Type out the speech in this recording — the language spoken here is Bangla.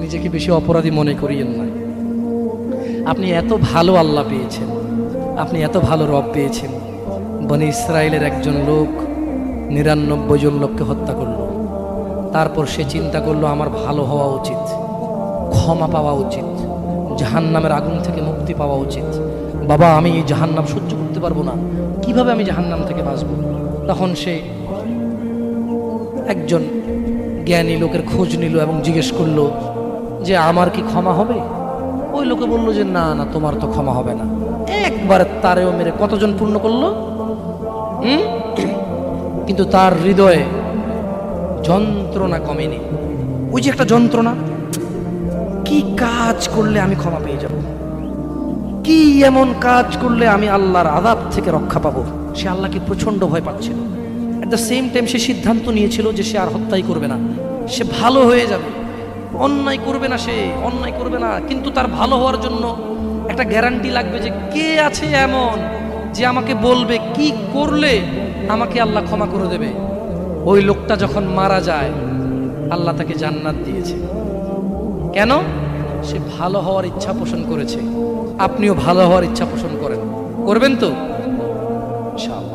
নিজেকে বেশি অপরাধী মনে করিয়েন না। আপনি এত ভালো আল্লাহ পেয়েছেন, আপনি এত ভালো রব পেয়েছেন। বনি ইসরায়েলের একজন লোক 99 জন লোককে হত্যা করলো। তারপর সে চিন্তা করলো আমার ভালো হওয়া উচিত, ক্ষমা পাওয়া উচিত, জাহান্নামের আগুন থেকে মুক্তি পাওয়া উচিত। বাবা আমি এই জাহান্নাম সহ্য করতে পারবো না, কিভাবে আমি জাহান্নাম থেকে বাঁচব? তখন সে একজন জ্ঞানী লোকের খোঁজ নিল এবং জিজ্ঞেস করলো যে আমার কি ক্ষমা হবে? ওই লোকে বলল যে না না, তোমার তো ক্ষমা হবে না। একবার তারেও মেরে কতজন পূর্ণ করলো? কিন্তু তার হৃদয়ে যন্ত্রণা কমেনি। ওই যে একটা যন্ত্রণা, কি কাজ করলে আমি ক্ষমা পেয়ে যাব, কি এমন কাজ করলে আমি আল্লাহর আযাব থেকে রক্ষা পাবো। সে আল্লাহকে প্রচন্ড ভয় পাচ্ছিল। এট দ্য সেম টাইম সে সিদ্ধান্ত নিয়েছিল যে সে আর হত্যাই করবে না, সে ভালো হয়ে যাবে, অন্যায় করবে না, সে অন্যায় করবে না। কিন্তু তার ভালো হওয়ার জন্য একটা গ্যারান্টি লাগবে যে কে আছে এমন যে আমাকে বলবে কি করলে আমাকে আল্লাহ ক্ষমা করে দেবে। ওই লোকটা যখন মারা যায় আল্লাহ তাকে জান্নাত দিয়েছে। কেন? সে ভালো হওয়ার ইচ্ছা পোষণ করেছে। আপনিও ভালো হওয়ার ইচ্ছা পোষণ করেন, করবেন তো ইনশাআল্লাহ।